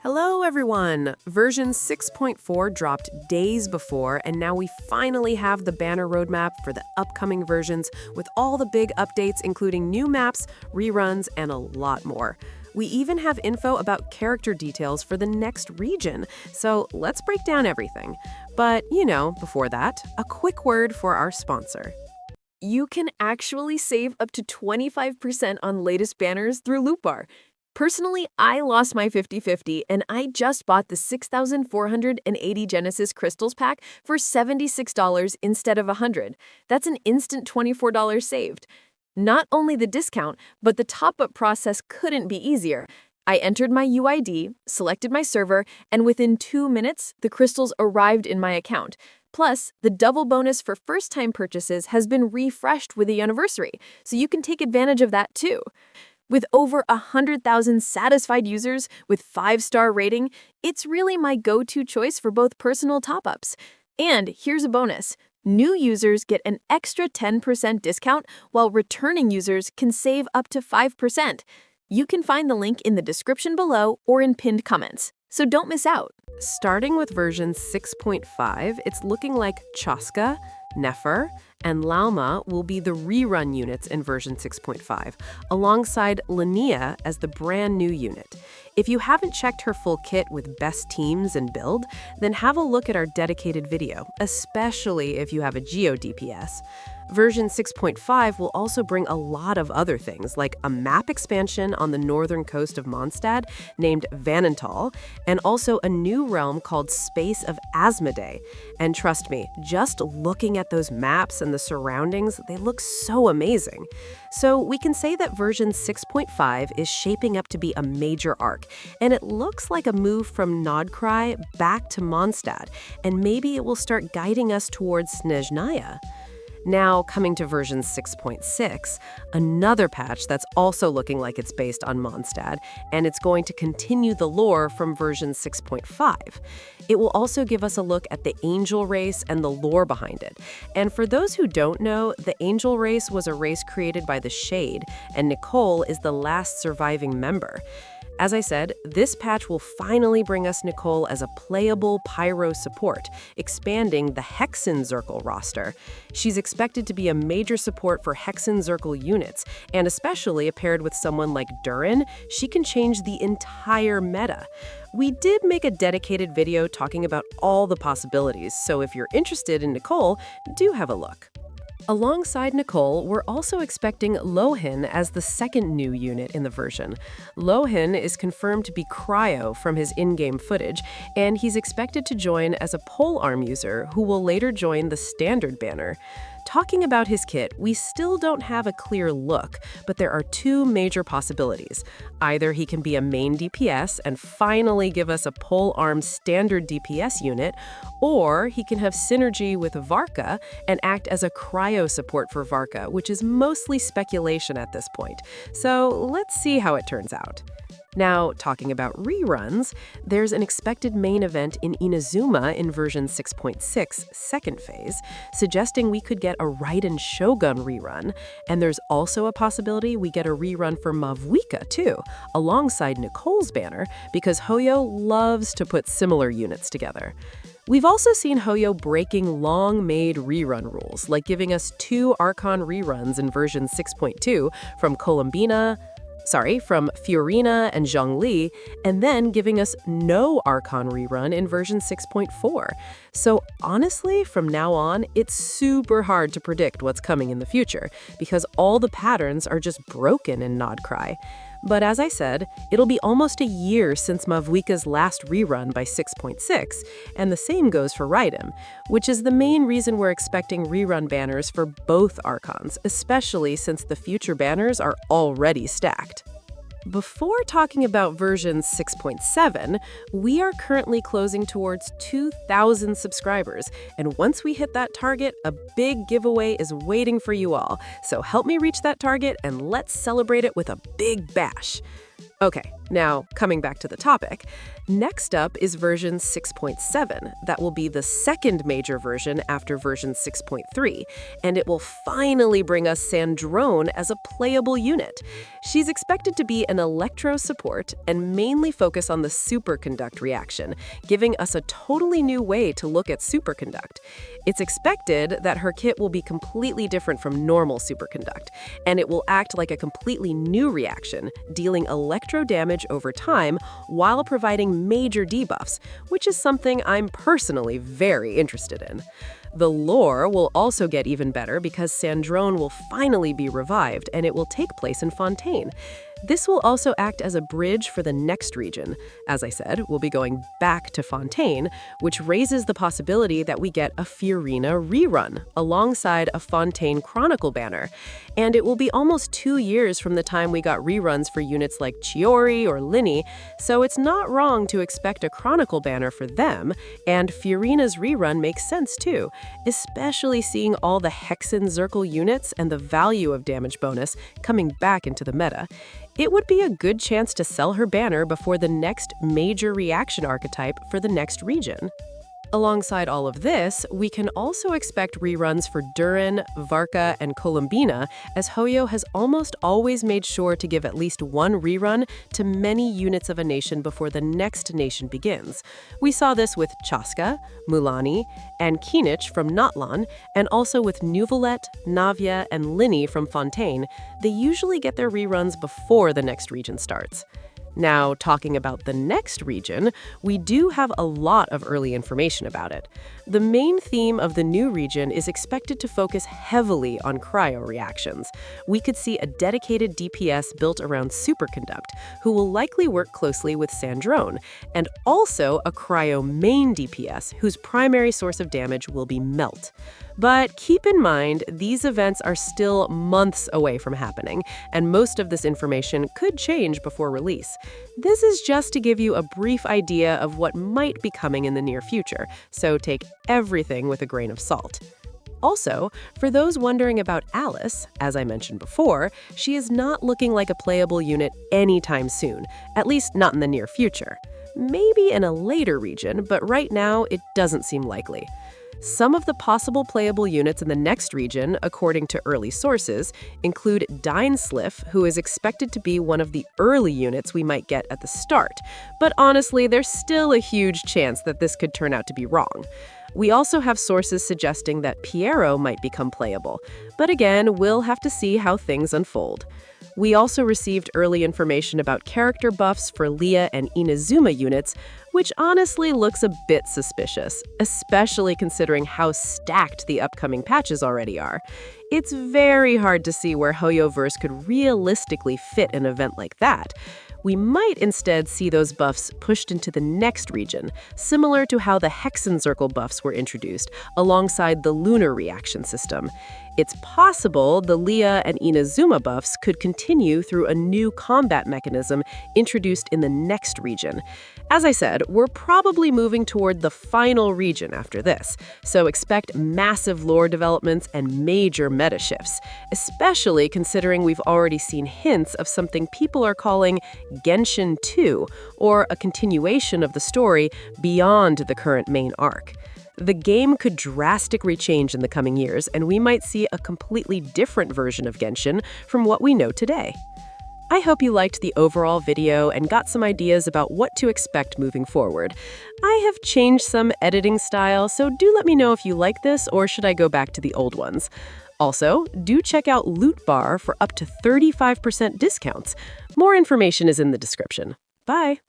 Hello everyone! Version 6.4 dropped days before, and now we finally have the banner roadmap for the upcoming versions with all the big updates including new maps, reruns, and a lot more. We even have info about character details for the next region, so let's break down everything. But, before that, a quick word for our sponsor. You can actually save up to 25% on latest banners through LootBar. Personally, I lost my 50/50 and I just bought the 6,480 Genesis Crystals pack for $76 instead of $100. That's an instant $24 saved. Not only the discount, but the top-up process couldn't be easier. I entered my UID, selected my server, and within 2 minutes, the crystals arrived in my account. Plus, the double bonus for first-time purchases has been refreshed with the anniversary, so you can take advantage of that too. With over 100,000 satisfied users with 5-star rating, it's really my go-to choice for both personal top-ups. And here's a bonus. New users get an extra 10% discount, while returning users can save up to 5%. You can find the link in the description below or in pinned comments, so don't miss out. Starting with version 6.5, it's looking like Chaska, Nefer, and Lauma will be the rerun units in version 6.5, alongside Linnea as the brand new unit. If you haven't checked her full kit with best teams and build, then have a look at our dedicated video, especially if you have a Geo DPS. Version 6.5 will also bring a lot of other things, like a map expansion on the northern coast of Mondstadt named Vanental, and also a new realm called Space of Asmodee. And trust me, just looking at those maps and the surroundings, they look so amazing. So we can say that version 6.5 is shaping up to be a major arc, and it looks like a move from Nordkrai back to Mondstadt, and maybe it will start guiding us towards Snezhnaya. Now, coming to version 6.6, another patch that's also looking like it's based on Mondstadt, and it's going to continue the lore from version 6.5. It will also give us a look at the Angel race and the lore behind it. And for those who don't know, the Angel race was a race created by the Shade, and Nicole is the last surviving member. As I said, this patch will finally bring us Nicole as a playable Pyro support, expanding the Hexenzirkel roster. She's expected to be a major support for Hexenzirkel units, and especially paired with someone like Durin, she can change the entire meta. We did make a dedicated video talking about all the possibilities, so if you're interested in Nicole, do have a look. Alongside Nicole, we're also expecting Lohin as the second new unit in the version. Lohin is confirmed to be Cryo from his in-game footage, and he's expected to join as a polearm user who will later join the standard banner. Talking about his kit, we still don't have a clear look, but there are two major possibilities. Either he can be a main DPS and finally give us a polearm standard DPS unit, or he can have synergy with Varka and act as a cryo support for Varka, which is mostly speculation at this point. So let's see how it turns out. Now, talking about reruns, there's an expected main event in Inazuma in version 6.6, second phase, suggesting we could get a Raiden Shogun rerun, and there's also a possibility we get a rerun for Mavuika too, alongside Nicole's banner, because Hoyo loves to put similar units together. We've also seen Hoyo breaking long-made rerun rules, like giving us 2 Archon reruns in version 6.2 from Fiorina and Zhongli, and then giving us no Archon rerun in version 6.4. So honestly, from now on, it's super hard to predict what's coming in the future, because all the patterns are just broken in Nordkrai. But as I said, it'll be almost a year since Mavuika's last rerun by 6.6, and the same goes for Raiden, which is the main reason we're expecting rerun banners for both Archons, especially since the future banners are already stacked. Before talking about version 6.7, we are currently closing towards 2,000 subscribers, and once we hit that target, a big giveaway is waiting for you all. So help me reach that target, and let's celebrate it with a big bash. Okay, now coming back to the topic, next up is version 6.7. That will be the second major version after version 6.3, and it will finally bring us Sandrone as a playable unit. She's expected to be an electro support and mainly focus on the superconduct reaction, giving us a totally new way to look at superconduct. It's expected that her kit will be completely different from normal superconduct, and it will act like a completely new reaction, dealing electro damage over time while providing major debuffs, which is something I'm personally very interested in. The lore will also get even better because Sandrone will finally be revived and it will take place in Fontaine. This will also act as a bridge for the next region. As I said, we'll be going back to Fontaine, which raises the possibility that we get a Fiorina rerun alongside a Fontaine Chronicle banner. And it will be almost 2 years from the time we got reruns for units like Chiori or Linnea, so it's not wrong to expect a Chronicle banner for them, and Fiorina's rerun makes sense too, especially seeing all the Hexen Zirkel units and the value of damage bonus coming back into the meta. It would be a good chance to sell her banner before the next major reaction archetype for the next region. Alongside all of this, we can also expect reruns for Durin, Varka, and Columbina, as Hoyo has almost always made sure to give at least one rerun to many units of a nation before the next nation begins. We saw this with Chaska, Mulani, and Kinich from Notlan, and also with Nuvolet, Navia, and Linnea from Fontaine. They usually get their reruns before the next region starts. Now, talking about the next region, we do have a lot of early information about it. The main theme of the new region is expected to focus heavily on cryo reactions. We could see a dedicated DPS built around Superconduct, who will likely work closely with Sandrone, and also a cryo main DPS, whose primary source of damage will be Melt. But keep in mind, these events are still months away from happening, and most of this information could change before release. This is just to give you a brief idea of what might be coming in the near future, so take everything with a grain of salt. Also, for those wondering about Alice, as I mentioned before, she is not looking like a playable unit anytime soon, at least not in the near future. Maybe in a later region, but right now it doesn't seem likely. Some of the possible playable units in the next region, according to early sources, include Dinesliff, who is expected to be one of the early units we might get at the start. But honestly, there's still a huge chance that this could turn out to be wrong. We also have sources suggesting that Piero might become playable, but again, we'll have to see how things unfold. We also received early information about character buffs for Leah and Inazuma units, which honestly looks a bit suspicious, especially considering how stacked the upcoming patches already are. It's very hard to see where Hoyoverse could realistically fit an event like that. We might instead see those buffs pushed into the next region, similar to how the Hexen Zirkel buffs were introduced, alongside the lunar reaction system. It's possible the Leah and Inazuma buffs could continue through a new combat mechanism introduced in the next region. As I said, we're probably moving toward the final region after this, so expect massive lore developments and major meta shifts, especially considering we've already seen hints of something people are calling Genshin 2, or a continuation of the story beyond the current main arc. The game could drastically change in the coming years, and we might see a completely different version of Genshin from what we know today. I hope you liked the overall video and got some ideas about what to expect moving forward. I have changed some editing style, so do let me know if you like this or should I go back to the old ones. Also, do check out LootBar for up to 35% discounts. More information is in the description. Bye!